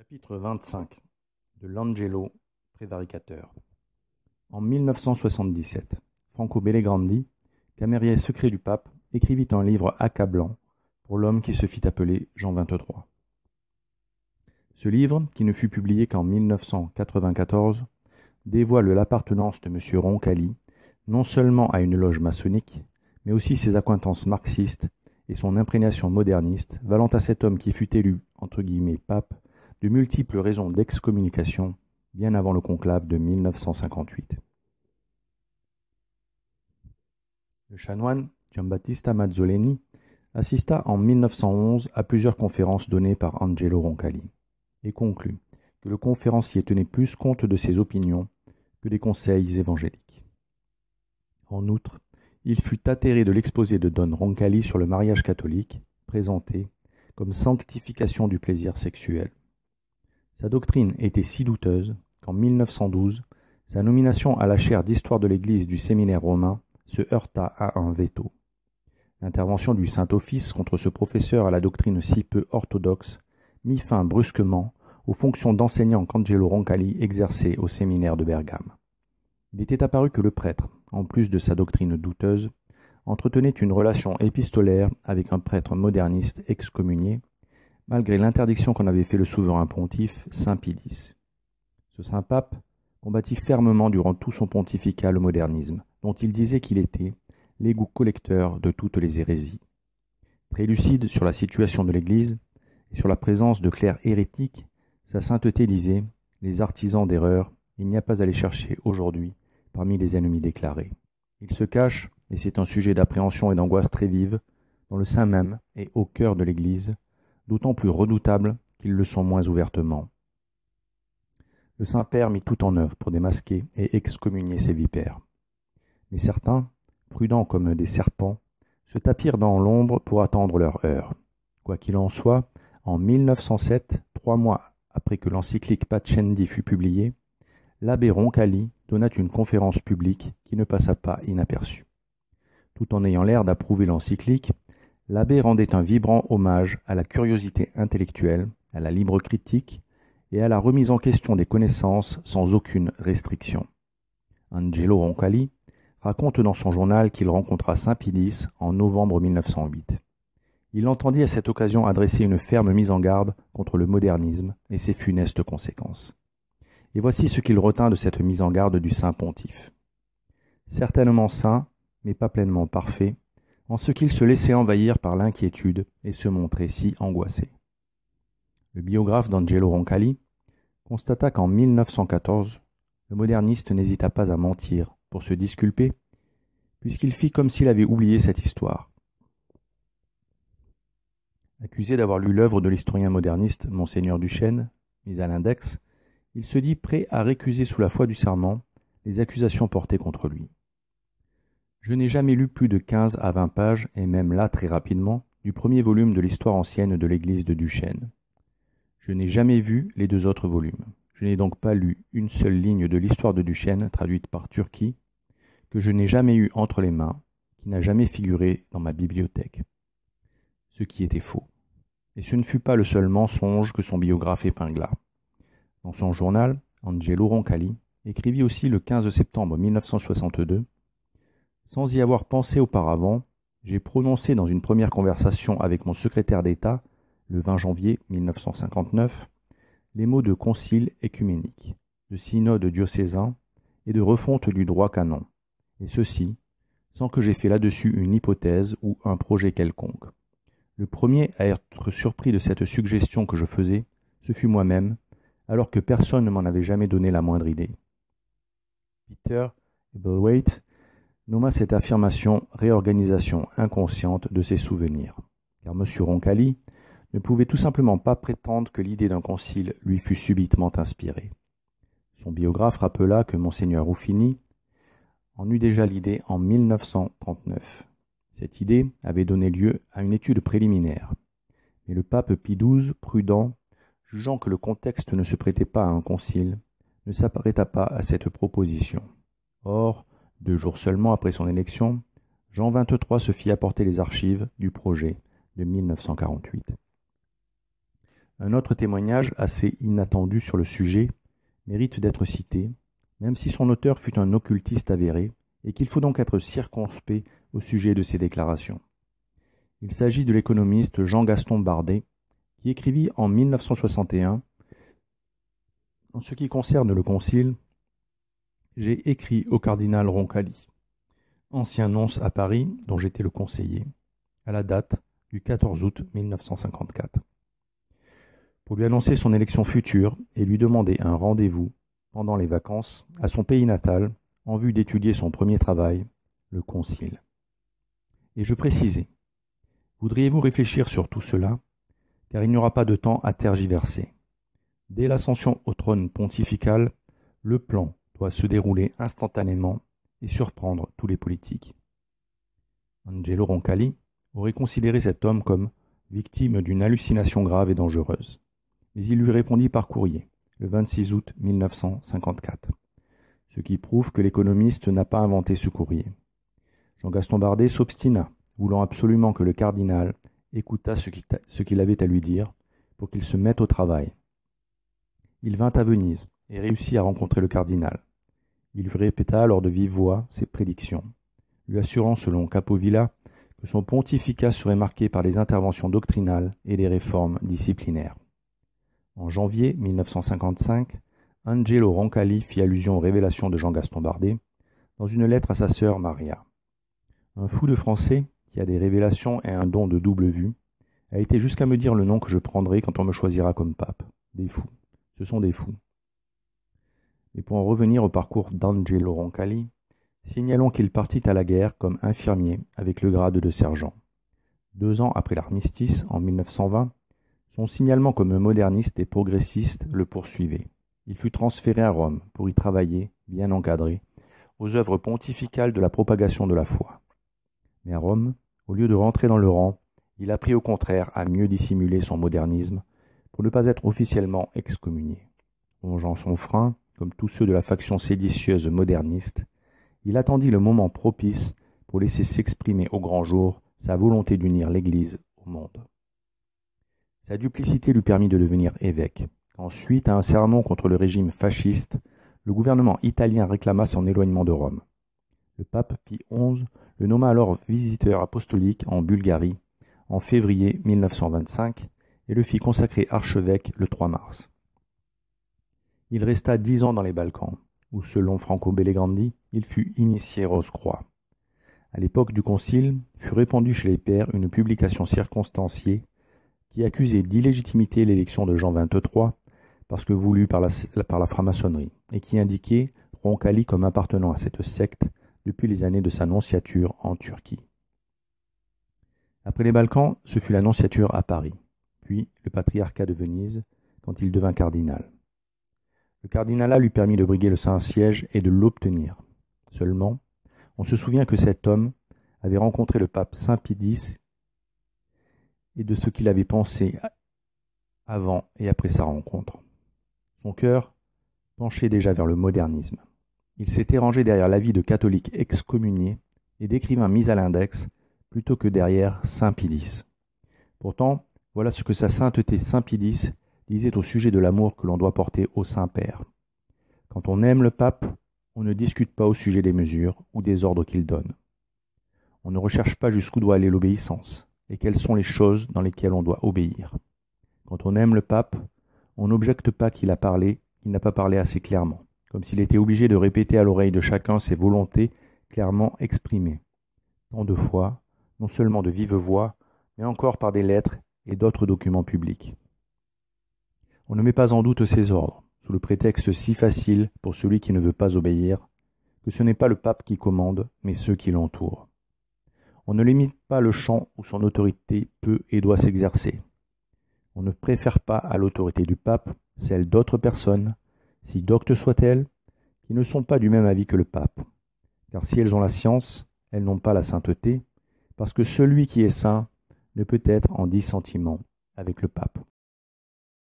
Chapitre 25 de l'Angelo Prévaricateur. En 1977, Franco Bellegrandi, camérier secret du pape, écrivit un livre accablant pour l'homme qui se fit appeler Jean XXIII. Ce livre, qui ne fut publié qu'en 1994, dévoile l'appartenance de M. Roncalli non seulement à une loge maçonnique, mais aussi ses accointances marxistes et son imprégnation moderniste, valant à cet homme qui fut élu entre guillemets pape de multiples raisons d'excommunication bien avant le conclave de 1958. Le chanoine Giambattista Mazzoleni assista en 1911 à plusieurs conférences données par Angelo Roncalli et conclut que le conférencier tenait plus compte de ses opinions que des conseils évangéliques. En outre, il fut atterré de l'exposé de Don Roncalli sur le mariage catholique, présenté comme sanctification du plaisir sexuel. Sa doctrine était si douteuse qu'en 1912, sa nomination à la chaire d'histoire de l'Église du séminaire romain se heurta à un veto. L'intervention du Saint-Office contre ce professeur à la doctrine si peu orthodoxe mit fin brusquement aux fonctions d'enseignant qu'Angelo Roncalli exerçait au séminaire de Bergame. Il était apparu que le prêtre, en plus de sa doctrine douteuse, entretenait une relation épistolaire avec un prêtre moderniste excommunié, malgré l'interdiction qu'en avait fait le souverain pontife Saint Pie X. Ce saint pape combattit fermement durant tout son pontificat le modernisme, dont il disait qu'il était l'égout collecteur de toutes les hérésies. Très lucide sur la situation de l'Église et sur la présence de clercs hérétiques, sa sainteté disait « Les artisans d'erreur, il n'y a pas à les chercher aujourd'hui parmi les ennemis déclarés. Ils se cachent, et c'est un sujet d'appréhension et d'angoisse très vive, dans le sein même et au cœur de l'Église, d'autant plus redoutables qu'ils le sont moins ouvertement. » Le Saint-Père mit tout en œuvre pour démasquer et excommunier ces vipères. Mais certains, prudents comme des serpents, se tapirent dans l'ombre pour attendre leur heure. Quoi qu'il en soit, en 1907, 3 mois après que l'encyclique Pascendi fut publiée, l'abbé Roncalli donna une conférence publique qui ne passa pas inaperçue. Tout en ayant l'air d'approuver l'encyclique, l'abbé rendait un vibrant hommage à la curiosité intellectuelle, à la libre critique et à la remise en question des connaissances sans aucune restriction. Angelo Roncalli raconte dans son journal qu'il rencontra Saint Pie X en novembre 1908. Il entendit à cette occasion adresser une ferme mise en garde contre le modernisme et ses funestes conséquences. Et voici ce qu'il retint de cette mise en garde du saint pontife. Certainement saint, mais pas pleinement parfait, en ce qu'il se laissait envahir par l'inquiétude et se montrait si angoissé. Le biographe d'Angelo Roncalli constata qu'en 1914, le moderniste n'hésita pas à mentir pour se disculper, puisqu'il fit comme s'il avait oublié cette histoire. Accusé d'avoir lu l'œuvre de l'historien moderniste Monseigneur Duchesne, mise à l'index, il se dit prêt à récuser sous la foi du serment les accusations portées contre lui. Je n'ai jamais lu plus de 15 à 20 pages, et même là très rapidement, du premier volume de l'histoire ancienne de l'église de Duchesne. Je n'ai jamais vu les 2 autres volumes. Je n'ai donc pas lu une seule ligne de l'histoire de Duchesne traduite par Turquie, que je n'ai jamais eu entre les mains, qui n'a jamais figuré dans ma bibliothèque. Ce qui était faux. Et ce ne fut pas le seul mensonge que son biographe épingla. Dans son journal, Angelo Roncalli écrivit aussi le 15 septembre 1962 « Sans y avoir pensé auparavant, j'ai prononcé dans une première conversation avec mon secrétaire d'État, le 20 janvier 1959, les mots de concile œcuménique, de synode diocésain et de refonte du droit canon, et ceci sans que j'aie fait là-dessus une hypothèse ou un projet quelconque. Le premier à être surpris de cette suggestion que je faisais, ce fut moi-même, alors que personne ne m'en avait jamais donné la moindre idée. » Peter Ebelwaite nomma cette affirmation « réorganisation inconsciente de ses souvenirs », car M. Roncalli ne pouvait tout simplement pas prétendre que l'idée d'un concile lui fût subitement inspirée. Son biographe rappela que Monseigneur Ruffini en eut déjà l'idée en 1939. Cette idée avait donné lieu à une étude préliminaire. Mais le pape Pie XII, prudent, jugeant que le contexte ne se prêtait pas à un concile, ne s'apprêta pas à cette proposition. Or, 2 jours seulement après son élection, Jean XXIII se fit apporter les archives du projet de 1948. Un autre témoignage assez inattendu sur le sujet mérite d'être cité, même si son auteur fut un occultiste avéré, et qu'il faut donc être circonspect au sujet de ses déclarations. Il s'agit de l'économiste Jean-Gaston Bardet, qui écrivit en 1961 « En ce qui concerne le Concile, j'ai écrit au cardinal Roncalli, ancien nonce à Paris dont j'étais le conseiller, à la date du 14 août 1954, pour lui annoncer son élection future et lui demander un rendez-vous pendant les vacances à son pays natal en vue d'étudier son premier travail, le Concile. Et je précisais, voudriez-vous réfléchir sur tout cela, car il n'y aura pas de temps à tergiverser. Dès l'ascension au trône pontifical, le plan doit se dérouler instantanément et surprendre tous les politiques. » Angelo Roncalli aurait considéré cet homme comme victime d'une hallucination grave et dangereuse. Mais il lui répondit par courrier, le 26 août 1954, ce qui prouve que l'économiste n'a pas inventé ce courrier. Jean-Gaston Bardet s'obstina, voulant absolument que le cardinal écoutât ce qu'il avait à lui dire pour qu'il se mette au travail. Il vint à Venise et réussit à rencontrer le cardinal. Il lui répéta alors de vive voix ses prédictions, lui assurant selon Capovilla que son pontificat serait marqué par les interventions doctrinales et les réformes disciplinaires. En janvier 1955, Angelo Roncalli fit allusion aux révélations de Jean-Gaston Bardet dans une lettre à sa sœur Maria. Un fou de français, qui a des révélations et un don de double vue, a été jusqu'à me dire le nom que je prendrai quand on me choisira comme pape. Des fous. Ce sont des fous. Mais pour en revenir au parcours d'Angelo Roncalli, signalons qu'il partit à la guerre comme infirmier avec le grade de sergent. 2 ans après l'armistice, en 1920, son signalement comme moderniste et progressiste le poursuivait. Il fut transféré à Rome pour y travailler, bien encadré, aux œuvres pontificales de la propagation de la foi. Mais à Rome, au lieu de rentrer dans le rang, il apprit au contraire à mieux dissimuler son modernisme pour ne pas être officiellement excommunié. Rongeant son frein, comme tous ceux de la faction séditieuse moderniste, il attendit le moment propice pour laisser s'exprimer au grand jour sa volonté d'unir l'Église au monde. Sa duplicité lui permit de devenir évêque. Ensuite, à un sermon contre le régime fasciste, le gouvernement italien réclama son éloignement de Rome. Le pape Pie XI le nomma alors visiteur apostolique en Bulgarie en février 1925 et le fit consacrer archevêque le 3 mars. Il resta 10 ans dans les Balkans, où, selon Franco Bellegrandi, il fut initié Rose-Croix. À l'époque du Concile, fut répandue chez les pairs une publication circonstanciée qui accusait d'illégitimité l'élection de Jean XXIII parce que voulue par la franc-maçonnerie, et qui indiquait Roncalli comme appartenant à cette secte depuis les années de sa nonciature en Turquie. Après les Balkans, ce fut la nonciature à Paris, puis le patriarcat de Venise, quand il devint cardinal. Le cardinalat lui permit de briguer le Saint-Siège et de l'obtenir. Seulement, on se souvient que cet homme avait rencontré le pape Saint Pie X et de ce qu'il avait pensé avant et après sa rencontre. Son cœur penchait déjà vers le modernisme. Il s'était rangé derrière l'avis de catholiques excommuniés et d'écrivains mis à l'index plutôt que derrière Saint Pie X. Pourtant, voilà ce que sa sainteté Saint Pie X disait au sujet de l'amour que l'on doit porter au Saint-Père. Quand on aime le pape, on ne discute pas au sujet des mesures ou des ordres qu'il donne. On ne recherche pas jusqu'où doit aller l'obéissance et quelles sont les choses dans lesquelles on doit obéir. Quand on aime le pape, on n'objecte pas qu'il n'a pas parlé assez clairement, comme s'il était obligé de répéter à l'oreille de chacun ses volontés clairement exprimées. Tant de fois, non seulement de vive voix, mais encore par des lettres et d'autres documents publics. On ne met pas en doute ces ordres, sous le prétexte si facile pour celui qui ne veut pas obéir, que ce n'est pas le pape qui commande, mais ceux qui l'entourent. On ne limite pas le champ où son autorité peut et doit s'exercer. On ne préfère pas à l'autorité du pape celle d'autres personnes, si doctes soient-elles, qui ne sont pas du même avis que le pape. Car si elles ont la science, elles n'ont pas la sainteté, parce que celui qui est saint ne peut être en dissentiment avec le pape.